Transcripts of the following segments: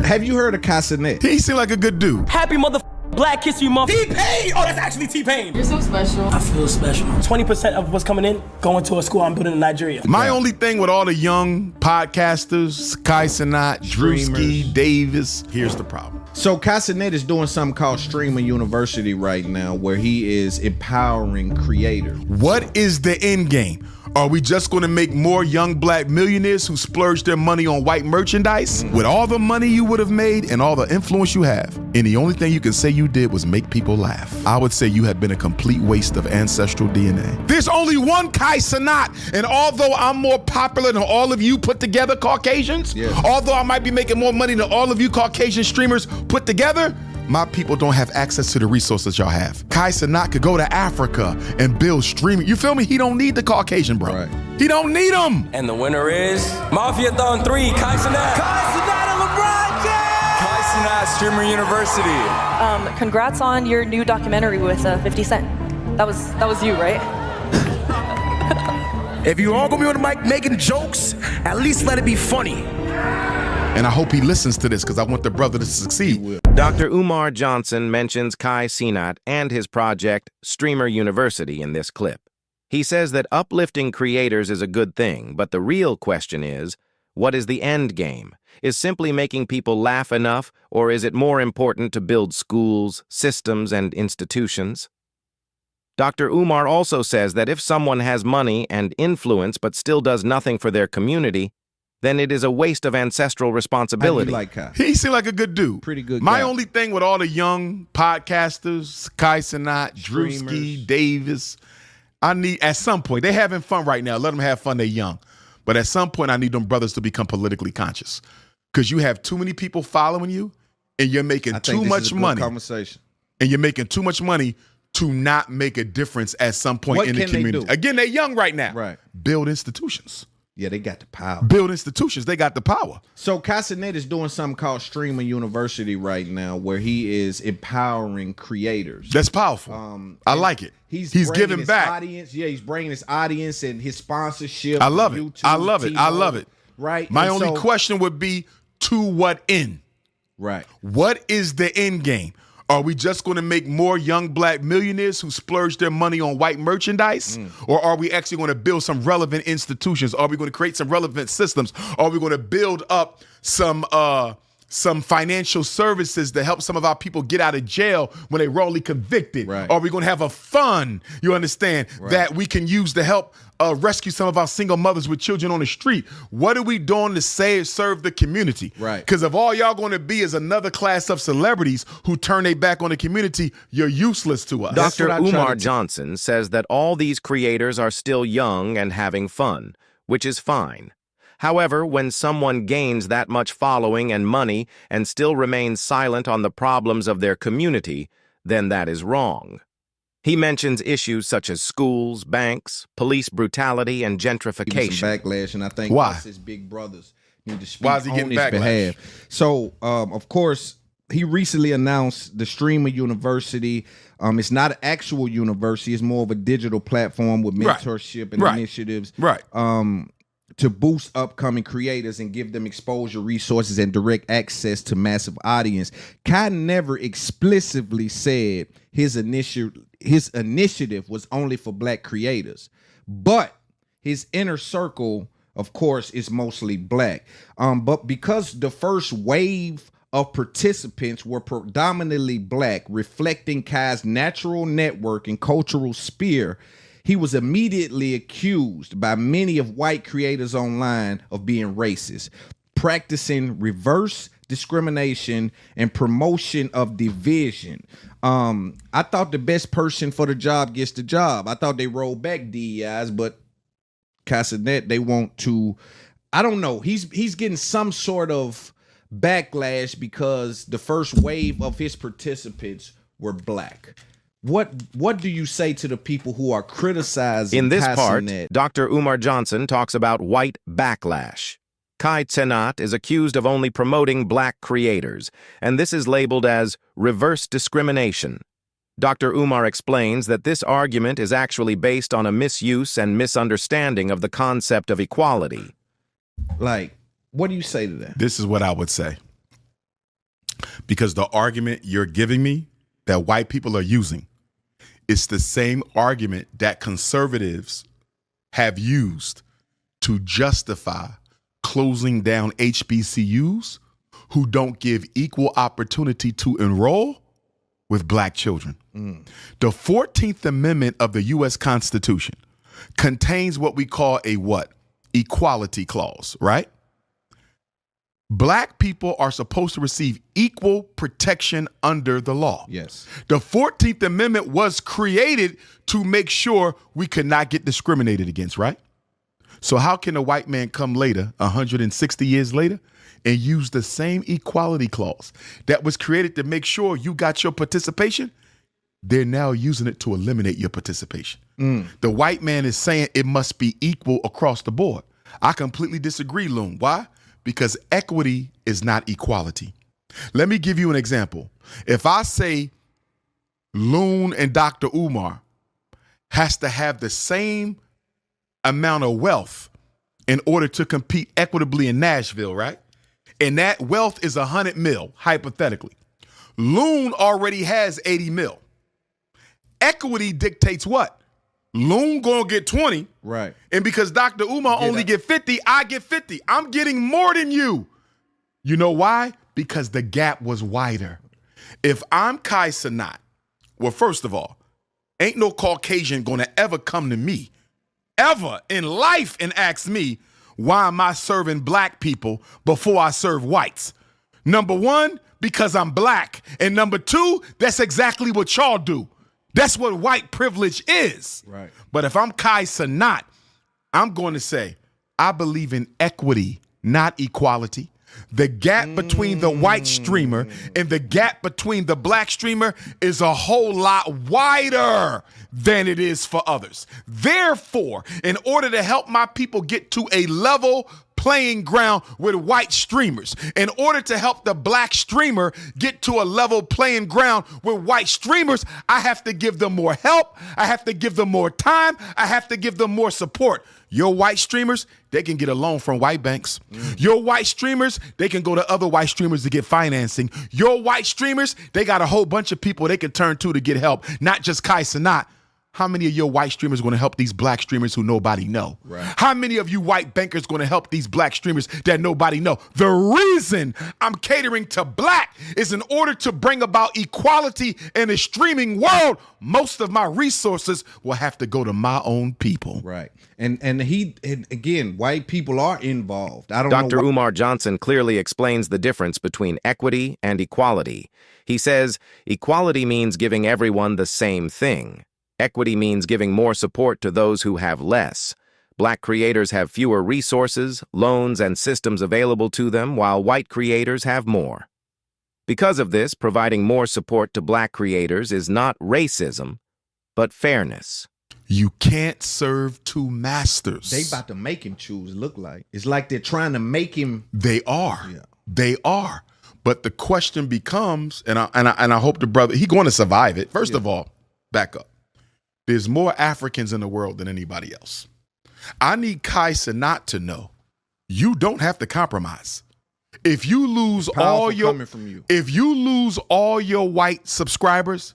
Have you heard of Casanet? He seemed like a good dude. Happy Black History Month. T-Pain! Oh, that's actually T-Pain. You're so special. I feel special. 20% of what's coming in going to a school I'm building in Nigeria. My only thing with all the young podcasters, Kai Cenat, Drewski, Davis, here's the problem. So Casanet is doing something called Streamer University right now, where he is empowering creators. What is the end game? Are we just going to make more young black millionaires who splurge their money on white merchandise? With all the money you would have made and all the influence you have, and the only thing you can say you did was make people laugh, I would say you have been a complete waste of ancestral DNA. There's only one Kai Cenat, and although I'm more popular than all of you put together Caucasians, although I might be making more money than all of you Caucasian streamers put together, my people don't have access to the resources y'all have. Kai Cenat could go to Africa and build streaming. You feel me? He don't need the Caucasian, bro. Right. He don't need them. And the winner is Mafia Thon 3, Kai Cenat. Kai Cenat and LeBron James! Kai Cenat, Streamer University. Congrats on your new documentary with 50 Cent. That was you, right? If you all gonna be on the mic making jokes, at least let it be funny. And I hope he listens to this because I want the brother to succeed. Dr. Umar Johnson mentions Kai Cenat and his project, Streamer University, in this clip. He says that uplifting creators is a good thing, but the real question is, what is the end game? Is simply making people laugh enough, or is it more important to build schools, systems, and institutions? Dr. Umar also says that if someone has money and influence but still does nothing for their community, then it is a waste of ancestral responsibility. How do you like Kai? He seemed like a good dude. Pretty good My guy. only thing with all the young podcasters, Kai Cenat, Drewski, Davis, I need, at some point, they're having fun right now. Let them have fun, they're young. But at some point, I need them brothers to become politically conscious. Because you have too many people following you, and you're making too much money. Conversation. And you're making too much money to not make a difference at some point What in the can they community. do? Again, they're young right now. Right. Build institutions. Yeah, they got the power. Build institutions. They got the power. So Casanet is doing something called Streamer University right now, where he is empowering creators. That's powerful. I like it. He's giving his back. Audience, yeah, he's bringing his audience and his sponsorship. I love it. YouTube, I love it. I T-Mobile, love it. Right. My And only so- question would be, to what end? Right. What is the end game? Are we just going to make more young black millionaires who splurge their money on white merchandise? Or are we actually going to build some relevant institutions? Are we going to create some relevant systems? Are we going to build up some financial services to help some of our people get out of jail when they're wrongly convicted? Right. Are we going to have a fund, you understand, that we can use to help rescue some of our single mothers with children on the street? What are we doing to serve the community? Right. Because if all y'all going to be is another class of celebrities who turn their back on the community, you're useless to us. Dr. what I try Umar to Johnson says that all these creators are still young and having fun, which is fine. However, when someone gains that much following and money and still remains silent on the problems of their community, then that is wrong. He mentions issues such as schools, banks, police brutality, and gentrification. Some backlash, and I think Why? us as big brothers need to speak Why is he on getting his backlash? behalf. So, of course, he recently announced the Streamer University. It's not an actual university; it's more of a digital platform with mentorship and initiatives. Right. To boost upcoming creators and give them exposure, resources, and direct access to massive audience. Kai never explicitly said his initiative was only for black creators, but his inner circle, of course, is mostly black. But because the first wave of participants were predominantly black, reflecting Kai's natural network and cultural sphere, he was immediately accused by many of white creators online of being racist, practicing reverse discrimination and promotion of division. I thought the best person for the job gets the job. I thought they rolled back DEIs, but Casanet, they want to, I don't know. He's getting some sort of backlash because the first wave of his participants were black. What do you say to the people who are criticizing In this Kai part, Cenat? Dr. Umar Johnson talks about white backlash. Kai Cenat is accused of only promoting black creators, and this is labeled as reverse discrimination. Dr. Umar explains that this argument is actually based on a misuse and misunderstanding of the concept of equality. Like, what do you say to that? This is what I would say. Because the argument you're giving me that white people are using, it's the same argument that conservatives have used to justify closing down HBCUs who don't give equal opportunity to enroll with black children. The 14th Amendment of the U.S. Constitution contains what we call a what? Equality clause, right? Black people are supposed to receive equal protection under the law. Yes. The 14th Amendment was created to make sure we could not get discriminated against, right? So how can a white man come later, 160 years later, and use the same equality clause that was created to make sure you got your participation? They're now using it to eliminate your participation. The white man is saying it must be equal across the board. I completely disagree, Loon. Why? Because equity is not equality. Let me give you an example. If I say Loon and Dr. Umar has to have the same amount of wealth in order to compete equitably in Nashville, right? And that wealth is 100 mil, hypothetically. Loon already has 80 mil. Equity dictates what? Loon gonna get 20. Right. And because Dr. Umar only get 50, I get 50. I'm getting more than you. You know why? Because the gap was wider. If I'm Kai Cenat, well, first of all, ain't no Caucasian gonna ever come to me, ever in life, and ask me, why am I serving black people before I serve whites? Number one, because I'm black. And number two, that's exactly what y'all do. That's what white privilege is. Right. But if I'm Kai Cenat, I'm going to say, I believe in equity, not equality. The gap between the white streamer and the gap between the black streamer is a whole lot wider than it is for others. Therefore, in order to help my people get to a level playing ground with white streamers, in order to help the black streamer get to a level playing ground with white streamers, I have to give them more help. I have to give them more time. I have to give them more support. Your white streamers, they can get a loan from white banks. Your white streamers, they can go to other white streamers to get financing. Your white streamers, they got a whole bunch of people they can turn to get help, not just Kai Cenat. How many of your white streamers going to help these black streamers who nobody know? Right. How many of you white bankers going to help these black streamers that nobody know? The reason I'm catering to black is in order to bring about equality in the streaming world. Most of my resources will have to go to my own people. Right. And again, white people are involved. I don't know. Dr. Umar Johnson clearly explains the difference between equity and equality. He says equality means giving everyone the same thing. Equity means giving more support to those who have less. Black creators have fewer resources, loans, and systems available to them, while white creators have more. Because of this, providing more support to black creators is not racism, but fairness. You can't serve two masters. They about to make him choose, look like. It's like they're trying to make him. They are. Yeah. They are. But the question becomes, and I hope the brother, he's going to survive it. First of all, back up. There's more Africans in the world than anybody else. I need Kai Cenat to know you don't have to compromise. If you lose all your if you lose all your white subscribers,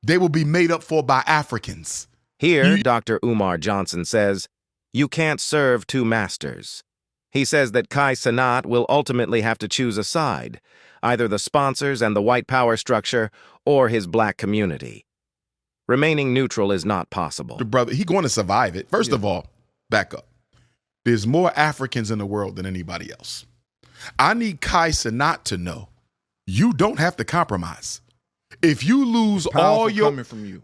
they will be made up for by Africans. Here, Dr. Umar Johnson says, you can't serve two masters. He says that Kai Cenat will ultimately have to choose a side, either the sponsors and the white power structure or his black community. Remaining neutral is not possible. The brother, he's going to survive it. First of all, back up. There's more Africans in the world than anybody else. I need Kai Cenat to know you don't have to compromise. If you lose all your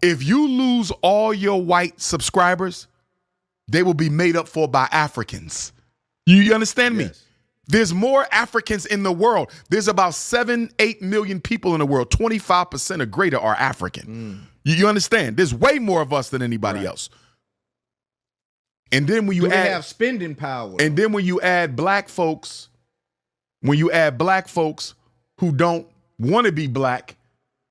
if you lose all your white subscribers, they will be made up for by Africans. You understand me? Yes. There's more Africans in the world. There's about 7-8 million people in the world. 25% or greater are African. You understand? There's way more of us than anybody else. And then when you have spending power. And then when you add black folks, who don't want to be black,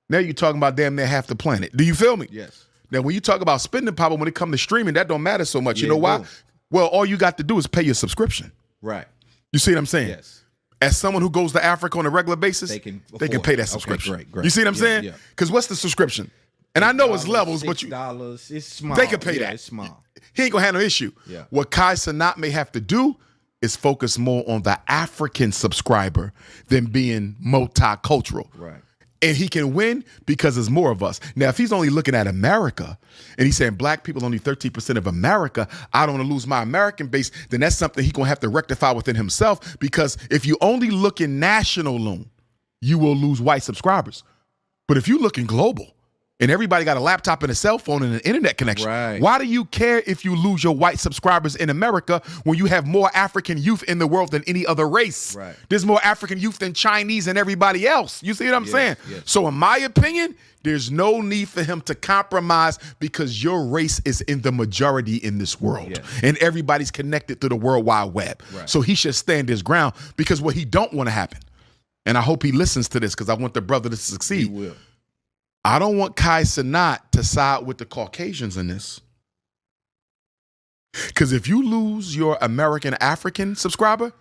now you're talking about damn near half the planet. Do you feel me? Yes. Now, when you talk about spending power, when it comes to streaming, that don't matter so much. You know why? Well, all you got to do is pay your subscription. Right. You see what I'm saying? Yes. as someone who goes to Africa on a regular basis, They can pay that subscription. Okay, great. You see what I'm saying? Yeah. Because what's the subscription? And I know it's levels, but $6, it's small. they can pay that. It's small. He ain't gonna have no issue. Yeah. What Kai Cenat may have to do is focus more on the African subscriber than being multicultural. Right. And he can win because there's more of us. Now, if he's only looking at America and he's saying black people only 13% of America, I don't want to lose my American base, then that's something he's going to have to rectify within himself, because if you only look in national loan, you will lose white subscribers. But if you look in global, and everybody got a laptop and a cell phone and an internet connection, Right. why do you care if you lose your white subscribers in America when you have more African youth in the world than any other race? Right. There's more African youth than Chinese and everybody else. You see what I'm saying? Yes. So in my opinion, there's no need for him to compromise, because your race is in the majority in this world. Yes. And everybody's connected to the World Wide Web. Right. So he should stand his ground, because what he don't want to happen, and I hope he listens to this because I want the brother to succeed. He will. I don't want Kai Cenat to side with the Caucasians in this. Because if you lose your American African subscriber,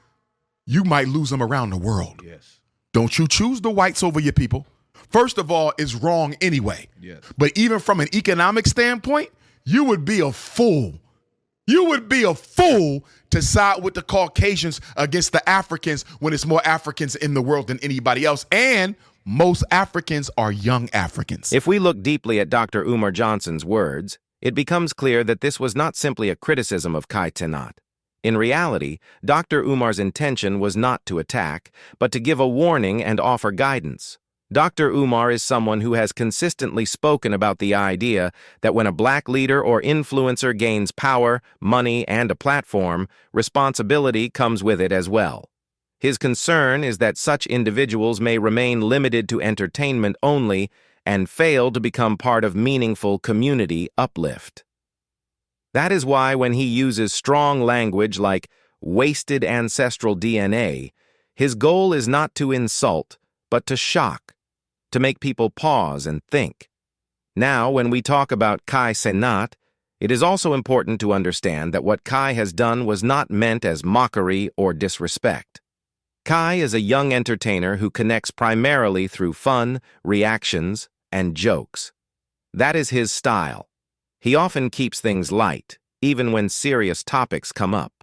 you might lose them around the world. Yes. Don't you choose the whites over your people. First of all, it's wrong anyway. Yes. But even from an economic standpoint, you would be a fool. You would be a fool to side with the Caucasians against the Africans when it's more Africans in the world than anybody else. And most Africans are young Africans. If we look deeply at Dr. Umar Johnson's words, it becomes clear that this was not simply a criticism of Kai Cenat. In reality, Dr. Umar's intention was not to attack, but to give a warning and offer guidance. Dr. Umar is someone who has consistently spoken about the idea that when a black leader or influencer gains power, money, and a platform, responsibility comes with it as well. His concern is that such individuals may remain limited to entertainment only and fail to become part of meaningful community uplift. That is why when he uses strong language like wasted ancestral DNA, his goal is not to insult, but to shock, to make people pause and think. Now, when we talk about Kai Cenat, it is also important to understand that what Kai has done was not meant as mockery or disrespect. Kai is a young entertainer who connects primarily through fun, reactions, and jokes. That is his style. He often keeps things light, even when serious topics come up.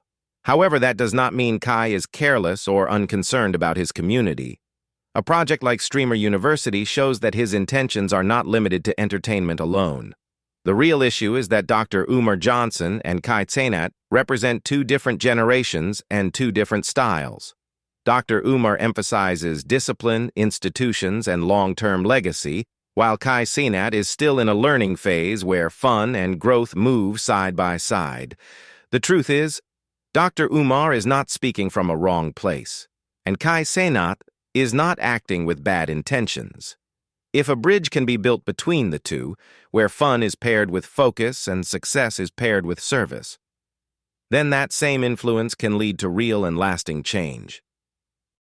However, that does not mean Kai is careless or unconcerned about his community. A project like Streamer University shows that his intentions are not limited to entertainment alone. The real issue is that Dr. Umar Johnson and Kai Cenat represent two different generations and two different styles. Dr. Umar emphasizes discipline, institutions, and long-term legacy, while Kai Cenat is still in a learning phase where fun and growth move side by side. The truth is, Dr. Umar is not speaking from a wrong place, and Kai Cenat is not acting with bad intentions. If a bridge can be built between the two, where fun is paired with focus and success is paired with service, then that same influence can lead to real and lasting change.